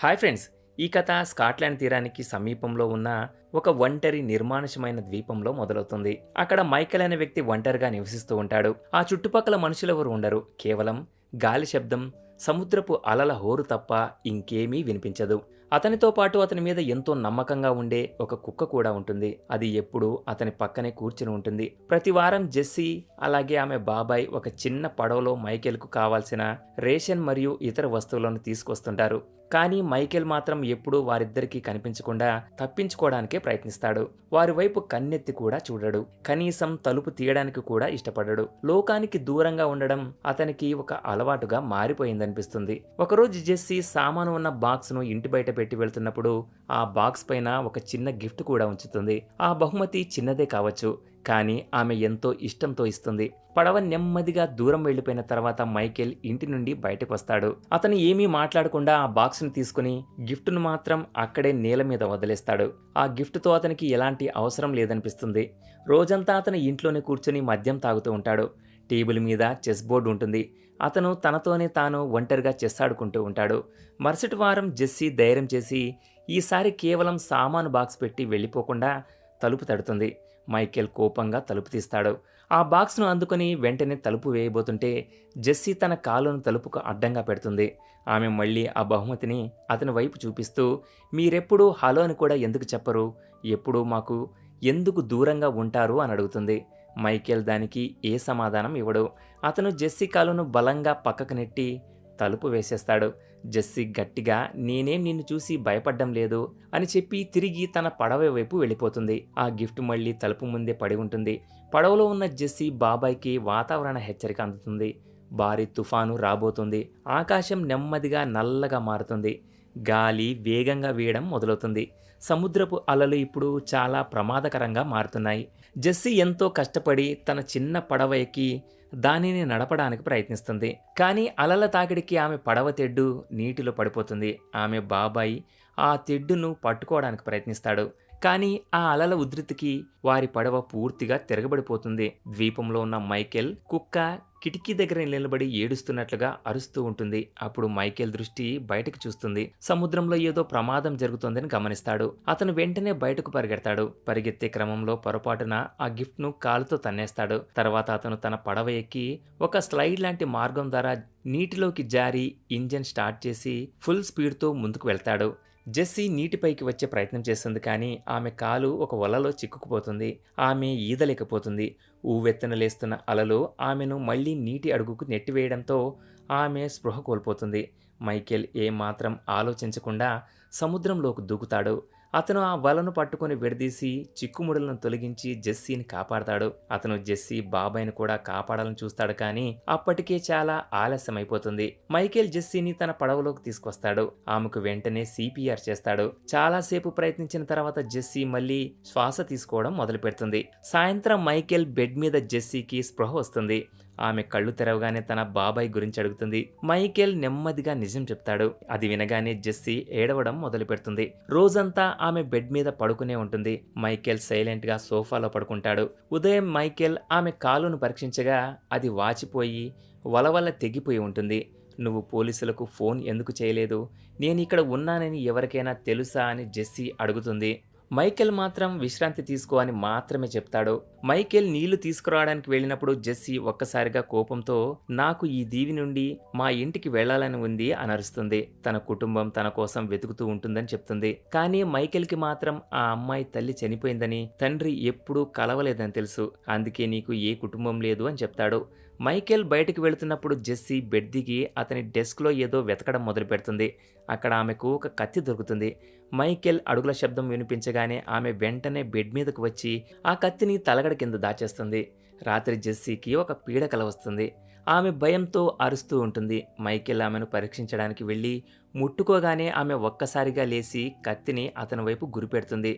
Hi friends. ఈ కథ Scotland తీరానికి సమీపంలో ఉన్న ఒక ఒంటరి నిర్మానుష్యమైన ద్వీపంలో మొదలవుతుంది. అక్కడ మైకేల్ అనే వ్యక్తి ఒంటరిగా నివసిస్తూ ఉంటాడు. ఆ చుట్టుపక్కల మనుషులెవరూ ఉండరు. కేవలం గాలి శబ్దం, సముద్రపు అలల హోరు తప్ప ఇంకేమీ వినిపించదు. అతనితో పాటు అతని మీద ఎంతో నమ్మకంగా ఉండే ఒక కుక్క కూడా ఉంటుంది. అది ఎప్పుడూ అతని పక్కనే కూర్చుని ఉంటుంది. ప్రతి వారం జెస్సీ అలాగే ఆమె బాబాయ్ ఒక చిన్న పడవలో మైకేల్కు కావాల్సిన రేషన్ మరియు ఇతర వస్తువులను తీసుకొస్తుంటారు. కానీ మైకేల్ మాత్రం ఎప్పుడూ వారిద్దరికీ కనిపించకుండా తప్పించుకోవడానికే ప్రయత్నిస్తాడు. వారి వైపు కన్నెత్తి కూడా చూడడు. కనీసం తలుపు తీయడానికి కూడా ఇష్టపడడు. లోకానికి దూరంగా ఉండడం అతనికి ఒక అలవాటుగా మారిపోయిందనిపిస్తుంది. ఒకరోజు జెస్సీ సామాను ఉన్న బాక్స్ను ఇంటి బయట పెట్టి వెళ్తున్నప్పుడు ఆ బాక్స్ పైన ఒక చిన్న గిఫ్ట్ కూడా ఉంచుతుంది. ఆ బహుమతి చిన్నదే కావచ్చు, కానీ ఆమె ఎంతో ఇష్టంతో ఇస్తుంది. పడవ నెమ్మదిగా దూరం వెళ్లిపోయిన తర్వాత మైకేల్ ఇంటి నుండి బయటకు వస్తాడు. అతను ఏమీ మాట్లాడకుండా ఆ బాక్స్ను తీసుకుని గిఫ్ట్ను మాత్రం అక్కడే నేల మీద వదిలేస్తాడు. ఆ గిఫ్ట్తో అతనికి ఎలాంటి అవసరం లేదనిపిస్తుంది. రోజంతా అతను ఇంట్లోనే కూర్చొని మద్యం తాగుతూ ఉంటాడు. టేబుల్ మీద చెస్ బోర్డు ఉంటుంది. అతను తనతోనే తాను ఒంటరిగా చెస్ ఆడుకుంటూ ఉంటాడు. మరుసటి వారం జెస్సీ ధైర్యం చేసి ఈసారి కేవలం సామాను బాక్స్ పెట్టి వెళ్ళిపోకుండా తలుపు తడుతుంది. మైకేల్ కోపంగా తలుపు తీస్తాడు. ఆ బాక్స్ను అందుకుని వెంటనే తలుపు వేయబోతుంటే జెస్సీ తన కాలును తలుపుకు అడ్డంగా పెడుతుంది. ఆమె మళ్ళీ ఆ బహుమతిని అతని వైపు చూపిస్తూ, మీరెప్పుడూ హలో అని కూడా ఎందుకు చెప్పరు? ఎప్పుడూ మాకు ఎందుకు దూరంగా ఉంటారు అని అడుగుతుంది. మైకేల్ దానికి ఏ సమాధానం ఇవ్వడు. అతను జెస్సీ కాలును బలంగా పక్కకు నెట్టి తలుపు వేసేస్తాడు. జెస్సీ గట్టిగా నేనేం నిన్ను చూసి భయపడ్డం లేదు అని చెప్పి తిరిగి తన పడవ వైపు వెళ్ళిపోతుంది. ఆ గిఫ్ట్ మళ్ళీ తలుపు ముందే పడి ఉంటుంది. పడవలో ఉన్న జెస్సీ బాబాయ్కి వాతావరణ హెచ్చరిక అందుతుంది. భారీ తుఫాను రాబోతుంది. ఆకాశం నెమ్మదిగా నల్లగా మారుతుంది. గాలి వేగంగా వీయడం మొదలవుతుంది. సముద్రపు అలలు ఇప్పుడు చాలా ప్రమాదకరంగా మారుతున్నాయి. జెస్సీ ఎంతో కష్టపడి తన చిన్న పడవ ఎక్కి దానిని నడపడానికి ప్రయత్నిస్తుంది. కానీ అలల తాకిడికి ఆమె పడవ తెడ్డు నీటిలో పడిపోతుంది. ఆమె బాబాయ్ ఆ తెడ్డును పట్టుకోవడానికి ప్రయత్నిస్తాడు. కానీ ఆ అలల ఉధృతికి వారి పడవ పూర్తిగా తిరగబడిపోతుంది. ద్వీపంలో ఉన్న మైకేల్ కుక్క కిటికీ దగ్గర నిలబడి ఏడుస్తున్నట్లుగా అరుస్తూ ఉంటుంది. అప్పుడు మైకేల్ దృష్టి బయటకు చూస్తుంది. సముద్రంలో ఏదో ప్రమాదం జరుగుతోందని గమనిస్తాడు. అతను వెంటనే బయటకు పరిగెడతాడు. పరిగెత్తే క్రమంలో పొరపాటున ఆ గిఫ్ట్ ను కాలుతో తన్నేస్తాడు. తర్వాత అతను తన పడవ ఎక్కి ఒక స్లైడ్ లాంటి మార్గం ద్వారా నీటిలోకి జారి ఇంజన్ స్టార్ట్ చేసి ఫుల్ స్పీడ్తో ముందుకు వెళ్తాడు. జెస్సీ నీటిపైకి వచ్చే ప్రయత్నం చేస్తుంది, కానీ ఆమె కాలు ఒక వలలో చిక్కుకుపోతుంది. ఆమె ఈదలేకపోతుంది. ఊవెత్తున లేస్తున్న అలలు ఆమెను మళ్లీ నీటి అడుగుకు నెట్టివేయడంతో ఆమె స్పృహ కోల్పోతుంది. మైకేల్ ఏమాత్రం ఆలోచించకుండా సముద్రంలోకి దూకుతాడు. అతను ఆ వలను పట్టుకుని విడదీసి చిక్కుముడులను తొలగించి జెస్సీని కాపాడతాడు. అతను జెస్సీ బాబాయ్ను కూడా కాపాడాలని చూస్తాడు, కానీ అప్పటికే చాలా ఆలస్యమైపోతుంది. మైకేల్ జెస్సీని తన పడవలోకి తీసుకొస్తాడు. ఆమెకు వెంటనే సిపిఆర్ చేస్తాడు. చాలాసేపు ప్రయత్నించిన తర్వాత జెస్సీ మళ్ళీ శ్వాస తీసుకోవడం మొదలు పెడుతుంది. సాయంత్రం మైకేల్ బెడ్ మీద జెస్సీకి స్పృహ వస్తుంది. ఆమె కళ్ళు తెరవగానే తన బాబాయ్ గురించి అడుగుతుంది. మైకేల్ నెమ్మదిగా నిజం చెప్తాడు. అది వినగానే జెస్సీ ఏడవడం మొదలు పెడుతుంది. రోజంతా ఆమె బెడ్ మీద పడుకునే ఉంటుంది. మైకేల్ సైలెంట్ గా సోఫాలో పడుకుంటాడు. ఉదయం మైకేల్ ఆమె కాలును పరీక్షించగా అది వాచిపోయి వలవల్ల తెగిపోయి ఉంటుంది. నువ్వు పోలీసులకు ఫోన్ ఎందుకు చేయలేదు? నేను ఇక్కడ ఉన్నానని ఎవరికైనా తెలుసా అని జెస్సీ అడుగుతుంది. మైకేల్ మాత్రం విశ్రాంతి తీసుకో అని మాత్రమే చెప్తాడు. మైకేల్ నీళ్లు తీసుకురావడానికి వెళ్ళినప్పుడు జెస్సీ ఒక్కసారిగా కోపంతో నాకు ఈ దీవి నుండి మా ఇంటికి వెళ్లాలని ఉంది అని అరుస్తుంది. తన కుటుంబం తన కోసం వెతుకుతూ ఉంటుందని చెప్తుంది. కానీ మైకేల్కి మాత్రం ఆ అమ్మాయి తల్లి చనిపోయిందని, తండ్రి ఎప్పుడూ కలవలేదని తెలుసు. అందుకే నీకు ఏ కుటుంబం లేదు అని చెప్తాడు. మైకేల్ బయటకు వెళుతున్నప్పుడు జెస్సీ బెడ్ దిగి అతని డెస్క్లో ఏదో వెతకడం మొదలు పెడుతుంది. అక్కడ ఆమెకు ఒక కత్తి దొరుకుతుంది. మైకేల్ అడుగుల శబ్దం వినిపించగానే ఆమె వెంటనే బెడ్ మీదకు వచ్చి ఆ కత్తిని తలగడ కింద దాచేస్తుంది. రాత్రి జెస్సీకి ఒక పీడకల వస్తుంది. ఆమె భయంతో అరుస్తూ ఉంటుంది. మైకేల్ ఆమెను పరీక్షించడానికి వెళ్ళి ముట్టుకోగానే ఆమె ఒక్కసారిగా లేచి కత్తిని అతని వైపు గురిపెడుతుంది.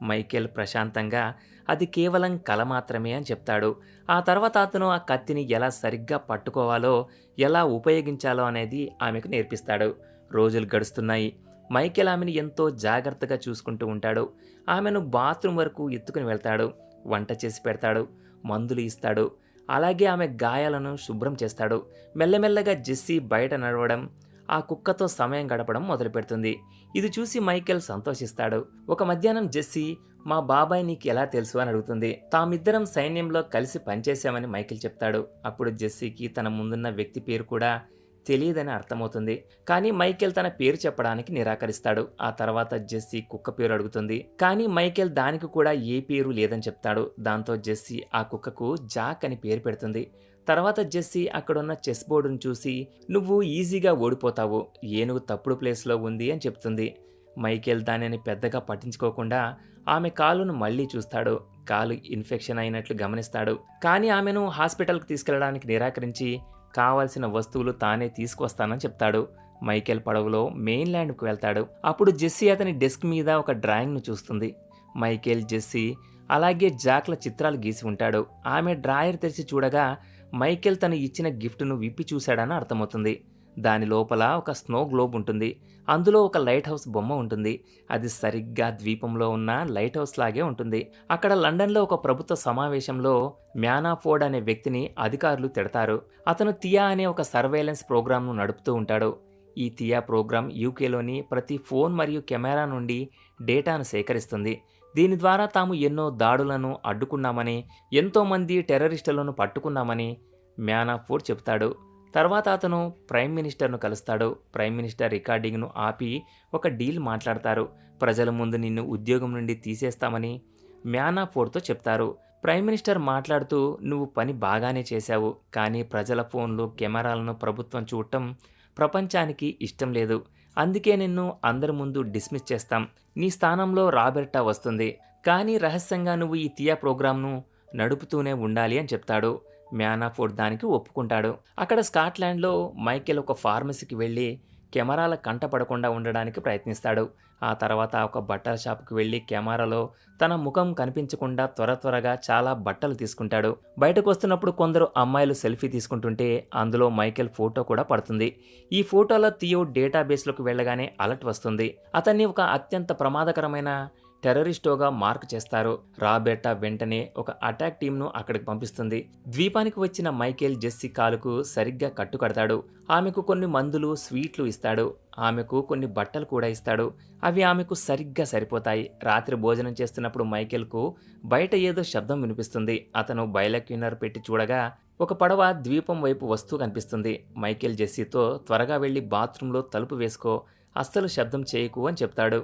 మైకేల్ ప్రశాంతంగా అది కేవలం కల మాత్రమే అని చెప్తాడు. ఆ తర్వాత అతను ఆ కత్తిని ఎలా సరిగ్గా పట్టుకోవాలో, ఎలా ఉపయోగించాలో అనేది ఆమెకు నేర్పిస్తాడు. రోజులు గడుస్తున్నాయి. మైకేల్ ఆమెను ఎంతో జాగ్రత్తగా చూసుకుంటూ ఉంటాడు. ఆమెను బాత్రూమ్ వరకు ఎత్తుకుని వెళ్తాడు. వంట చేసి పెడతాడు. మందులు ఇస్తాడు. అలాగే ఆమె గాయాలను శుభ్రం చేస్తాడు. మెల్లమెల్లగా జెస్సీ బయట నడవడం, ఆ కుక్కతో సమయం గడపడం మొదలుపెడుతుంది. ఇది చూసి మైకేల్ సంతోషిస్తాడు. ఒక మధ్యాహ్నం జెస్సీ, మా బాబాయ్ నీకు ఎలా తెలుసు అని అడుగుతుంది. తామిద్దరం సైన్యంలో కలిసి పనిచేశామని మైకేల్ చెప్తాడు. అప్పుడు జెస్సీకి తన ముందున్న వ్యక్తి పేరు కూడా తెలియదని అర్థమవుతుంది. కానీ మైకేల్ తన పేరు చెప్పడానికి నిరాకరిస్తాడు. ఆ తర్వాత జెస్సీ కుక్క పేరు అడుగుతుంది. కానీ మైకేల్ దానికి కూడా ఏ పేరు లేదని చెప్తాడు. దాంతో జెస్సీ ఆ కుక్కకు జాక్ అని పేరు పెడుతుంది. తర్వాత జెస్సీ అక్కడున్న చెస్ బోర్డును చూసి, నువ్వు ఈజీగా ఓడిపోతావు, ఏనుగు తప్పుడు ప్లేస్లో ఉంది అని చెప్తుంది. మైకేల్ దానిని పెద్దగా పట్టించుకోకుండా ఆమె కాలును మళ్ళీ చూస్తాడు. కాలు ఇన్ఫెక్షన్ అయినట్లు గమనిస్తాడు. కానీ ఆమెను హాస్పిటల్కి తీసుకెళ్లడానికి నిరాకరించి కావాల్సిన వస్తువులు తానే తీసుకొస్తానని చెప్తాడు. మైకేల్ పడవలో మెయిన్ల్యాండ్కు వెళ్తాడు. అప్పుడు జెస్సీ అతని డెస్క్ మీద ఒక డ్రాయింగ్ను చూస్తుంది. మైకేల్, జెస్సీ అలాగే జాక్ల చిత్రాలు గీసి ఉంటాడు. ఆమె డ్రాయర్ తెరిచి చూడగా మైకేల్ తను ఇచ్చిన గిఫ్ట్ను విప్పి చూశాడని అర్థమవుతుంది. దాని లోపల ఒక స్నో గ్లోబ్ ఉంటుంది. అందులో ఒక లైట్ హౌస్ బొమ్మ ఉంటుంది. అది సరిగ్గా ద్వీపంలో ఉన్న లైట్ హౌస్ లాగే ఉంటుంది. అక్కడ లండన్లో ఒక ప్రభుత్వ సమావేశంలో మ్యానాఫోర్డ్ అనే వ్యక్తిని అధికారులు తిడతారు. అతను థియా అనే ఒక సర్వేలెన్స్ ప్రోగ్రాంను నడుపుతూ ఉంటాడు. ఈ థియా ప్రోగ్రాం యూకేలోని ప్రతి ఫోన్ మరియు కెమెరా నుండి డేటాను సేకరిస్తుంది. దీని ద్వారా తాము ఎన్నో దాడులను అడ్డుకున్నామని, ఎంతోమంది టెర్రరిస్టులను పట్టుకున్నామని మ్యానాఫోర్డ్ చెబుతాడు. తర్వాత అతను ప్రైమ్ మినిస్టర్ను కలుస్తాడు. ప్రైమ్ మినిస్టర్ రికార్డింగ్ను ఆపి ఒక డీల్ మాట్లాడతారు. ప్రజల ముందు నిన్ను ఉద్యోగం నుండి తీసేస్తామని మ్యానాఫోర్డ్తో చెప్తారు. ప్రైమ్ మినిస్టర్ మాట్లాడుతూ, నువ్వు పని బాగానే చేశావు, కానీ ప్రజల ఫోన్లు, కెమెరాలను ప్రభుత్వం చూడటం ప్రపంచానికి ఇష్టం లేదు. అందుకే నిన్ను అందరి ముందు డిస్మిస్ చేస్తాం. నీ స్థానంలో రాబెర్టా వస్తుంది. కానీ రహస్యంగా నువ్వు ఈ థియా ప్రోగ్రాంను నడుపుతూనే ఉండాలి అని చెప్తాడు. మ్యానాఫోర్డ్ దానికి ఒప్పుకుంటాడు. అక్కడ స్కాట్లాండ్లో మైకేల్ ఒక ఫార్మసీకి వెళ్ళి కెమెరాల కంటపడకుండా ఉండడానికి ప్రయత్నిస్తాడు. ఆ తర్వాత ఒక బట్టల షాపుకి వెళ్ళి కెమెరాలో తన ముఖం కనిపించకుండా త్వరగా చాలా బట్టలు తీసుకుంటాడు. బయటకు వస్తున్నప్పుడు కొందరు అమ్మాయిలు సెల్ఫీ తీసుకుంటుంటే అందులో మైకేల్ ఫోటో కూడా పడుతుంది. ఈ ఫోటోలో థియో డేటాబేస్లోకి వెళ్ళగానే అలర్ట్ వస్తుంది. అతన్ని ఒక అత్యంత ప్రమాదకరమైన టెర్రరిస్టోగా మార్క్ చేస్తారు. రాబెర్టా వెంటనే ఒక అటాక్ టీంను అక్కడికి పంపిస్తుంది. ద్వీపానికి వచ్చిన మైకేల్ జెస్సీ కాలుకు సరిగ్గా కట్టుకడతాడు. ఆమెకు కొన్ని మందులు, స్వీట్లు ఇస్తాడు. ఆమెకు కొన్ని బట్టలు కూడా ఇస్తాడు. అవి ఆమెకు సరిగ్గా సరిపోతాయి. రాత్రి భోజనం చేస్తున్నప్పుడు మైకేల్కు బయట ఏదో శబ్దం వినిపిస్తుంది. అతను బైలాక్యులర్ పెట్టి చూడగా ఒక పడవ ద్వీపం వైపు వస్తూ కనిపిస్తుంది. మైకేల్ జెస్సీతో, త్వరగా వెళ్ళి బాత్రూంలో తలుపు వేసుకో, అస్సలు శబ్దం చేయకు అని చెప్తాడు.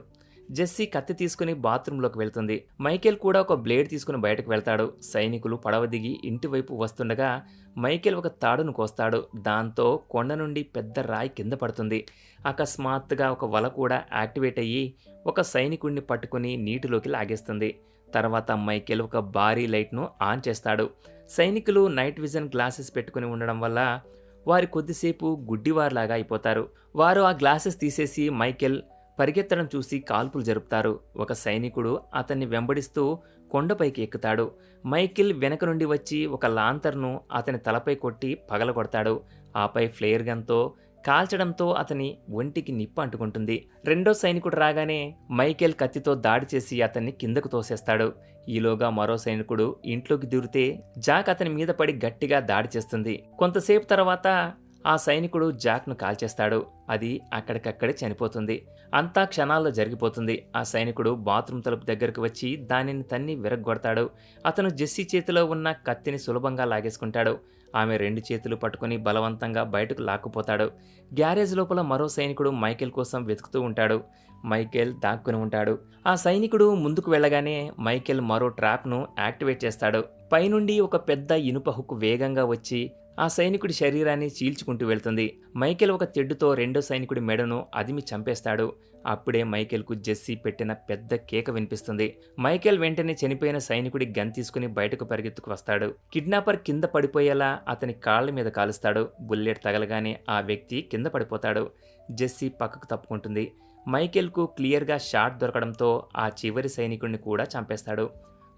జెస్సీ కత్తి తీసుకుని బాత్రూంలోకి వెళ్తుంది. మైకేల్ కూడా ఒక బ్లేడ్ తీసుకుని బయటకు వెళ్తాడు. సైనికులు పడవ దిగి ఇంటి వైపు వస్తుండగా మైకేల్ ఒక తాడును కోస్తాడు. దాంతో కొండ నుండి పెద్ద రాయి కింద పడుతుంది. అకస్మాత్తుగా ఒక వల కూడా యాక్టివేట్ అయ్యి ఒక సైనికుడిని పట్టుకుని నీటిలోకి లాగేస్తుంది. తర్వాత మైకేల్ ఒక భారీ లైట్ను ఆన్ చేస్తాడు. సైనికులు నైట్ విజన్ గ్లాసెస్ పెట్టుకుని ఉండడం వల్ల వారు కొద్దిసేపు గుడ్డివారిలాగా అయిపోతారు. వారు ఆ గ్లాసెస్ తీసేసి మైకేల్ పరిగెత్తడం చూసి కాల్పులు జరుపుతారు. ఒక సైనికుడు అతన్ని వెంబడిస్తూ కొండపైకి ఎక్కుతాడు. మైకేల్ వెనక నుండి వచ్చి ఒక లాంతర్ను అతని తలపై కొట్టి పగలగొడతాడు. ఆపై ఫ్లేర్ గన్తో కాల్చడంతో అతని ఒంటికి నిప్పు అంటుకుంటుంది. రెండో సైనికుడు రాగానే మైకేల్ కత్తితో దాడి చేసి అతన్ని కిందకు తోసేస్తాడు. ఈలోగా మరో సైనికుడు ఇంట్లోకి దూరితే జాక్ అతని మీద పడి గట్టిగా దాడి చేస్తుంది. కొంతసేపు తర్వాత ఆ సైనికుడు జాక్ను కాల్చేస్తాడు. అది అక్కడికక్కడే చనిపోతుంది. అంతా క్షణాల్లో జరిగిపోతుంది. ఆ సైనికుడు బాత్రూమ్ తలుపు దగ్గరకు వచ్చి దానిని తన్ని విరగ్గొడతాడు. అతను జెస్సీ చేతిలో ఉన్న కత్తిని సులభంగా లాగేసుకుంటాడు. ఆమె రెండు చేతులు పట్టుకుని బలవంతంగా బయటకు లాక్కుపోతాడు. గ్యారేజ్ లోపల మరో సైనికుడు మైకేల్ కోసం వెతుకుతూ ఉంటాడు. మైకేల్ దాక్కుని ఉంటాడు. ఆ సైనికుడు ముందుకు వెళ్ళగానే మైకేల్ మరో ట్రాప్ను యాక్టివేట్ చేస్తాడు. పైనుండి ఒక పెద్ద ఇనుప హుక్ వేగంగా వచ్చి ఆ సైనికుడి శరీరాన్ని చీల్చుకుంటూ వెళ్తుంది. మైకేల్ ఒక తెడ్డుతో రెండో సైనికుడి మెడను అదిమి చంపేస్తాడు. అప్పుడే మైకేల్కు జెస్సీ పెట్టిన పెద్ద కేక వినిపిస్తుంది. మైకేల్ వెంటనే చనిపోయిన సైనికుడి గన్ తీసుకుని బయటకు పరిగెత్తుకు వస్తాడు. కిడ్నాపర్ కింద పడిపోయేలా అతని కాళ్ల మీద కాలుస్తాడు. బుల్లెట్ తగలగానే ఆ వ్యక్తి కింద పడిపోతాడు. జెస్సీ పక్కకు తప్పుకుంటుంది. మైకేల్కు క్లియర్గా షాట్ దొరకడంతో ఆ చివరి సైనికుడిని కూడా చంపేస్తాడు.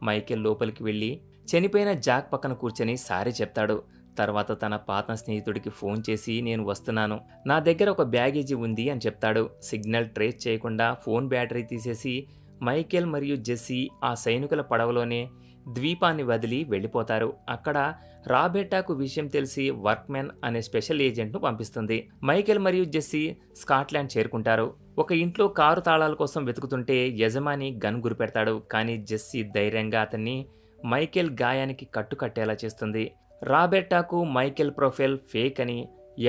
మైకేల్ లోపలికి వెళ్ళి చనిపోయిన జాక్ పక్కన కూర్చొని సారీ చెప్తాడు. తర్వాత తన పాత స్నేహితుడికి ఫోన్ చేసి, నేను వస్తున్నాను, నా దగ్గర ఒక బ్యాగేజీ ఉంది అని చెప్తాడు. సిగ్నల్ ట్రేస్ చేయకుండా ఫోన్ బ్యాటరీ తీసేసి మైకేల్ మరియు జెస్సీ ఆ సైనికుల పడవలోనే ద్వీపాన్ని వదిలి వెళ్ళిపోతారు. అక్కడ రాబెట్టాకు విషయం తెలిసి వర్క్మెన్ అనే స్పెషల్ ఏజెంట్ను పంపిస్తుంది. మైకేల్ మరియు జెస్సీ స్కాట్లాండ్ చేరుకుంటారు. ఒక ఇంట్లో కారు తాళాల కోసం వెతుకుతుంటే యజమాని గన్ గురిపెడతాడు. కానీ జెస్సీ ధైర్యంగా అతన్ని మైకేల్ గాయానికి కట్టుకట్టేలా చేస్తుంది. రాబెట్టాకు మైకేల్ ప్రొఫైల్ ఫేక్ అని,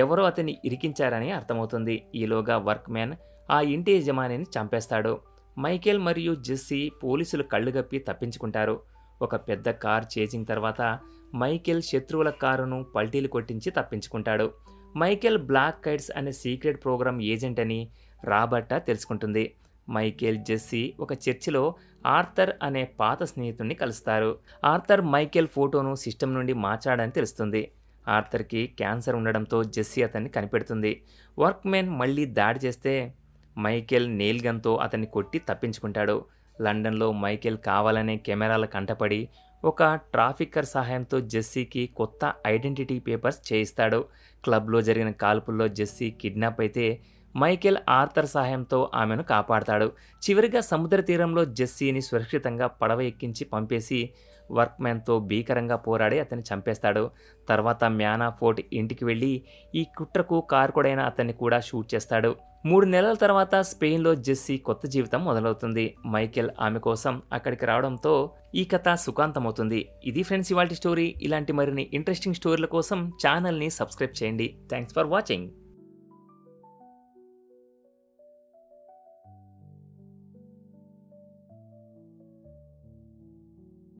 ఎవరో అతన్ని ఇరికించారని అర్థమవుతుంది. ఈలోగా వర్క్మెన్ ఆ ఇంటి యజమానిని చంపేస్తాడు. మైకేల్ మరియు జెస్సీ పోలీసులు కళ్ళుగప్పి తప్పించుకుంటారు. ఒక పెద్ద కార్ చేజింగ్ తర్వాత మైకేల్ శత్రువుల కారును పల్టీలు కొట్టించి తప్పించుకుంటాడు. మైకేల్ బ్లాక్ కైట్స్ అనే సీక్రెట్ ప్రోగ్రామ్ ఏజెంట్ అని రాబర్టా తెలుసుకుంటుంది. మైకేల్, జెస్సీ ఒక చర్చిలో ఆర్థర్ అనే పాత స్నేహితుడిని కలుస్తారు. ఆర్థర్ మైకేల్ ఫోటోను సిస్టమ్ నుండి మార్చాడని తెలుస్తుంది. ఆర్థర్కి క్యాన్సర్ ఉండడంతో జెస్సీ అతన్ని కనిపెడుతుంది. వర్క్మెన్ మళ్ళీ దాడి చేస్తే మైకేల్ నెయిల్ గన్తో అతన్ని కొట్టి తప్పించుకుంటాడు. లండన్లో మైకేల్ కావాలనే కెమెరాల కంటపడి ఒక ట్రాఫికర్ సహాయంతో జెస్సీకి కొత్త ఐడెంటిటీ పేపర్స్ చేయిస్తాడు. క్లబ్లో జరిగిన కాల్పుల్లో జెస్సీ కిడ్నాప్ అయితే మైకేల్ ఆర్థర్ సహాయంతో ఆమెను కాపాడతాడు. చివరిగా సముద్ర తీరంలో జెస్సీని సురక్షితంగా పడవ ఎక్కించి పంపేసి వర్క్మెన్తో భీకరంగా పోరాడి అతన్ని చంపేస్తాడు. తర్వాత మ్యానాఫోర్ట్ ఇంటికి వెళ్ళి ఈ కుట్రకు కారకుడైన అతన్ని కూడా షూట్ చేస్తాడు. 3 నెలల తర్వాత స్పెయిన్లో జెస్సీ కొత్త జీవితం మొదలవుతుంది. మైకేల్ ఆమె కోసం అక్కడికి రావడంతో ఈ కథ సుఖాంతమవుతుంది. ఇది ఫ్రెండ్స్ ఇవాల్టి స్టోరీ. ఇలాంటి మరిన్ని ఇంట్రెస్టింగ్ స్టోరీల కోసం ఛానల్ని సబ్స్క్రైబ్ చేయండి. Thanks for watching.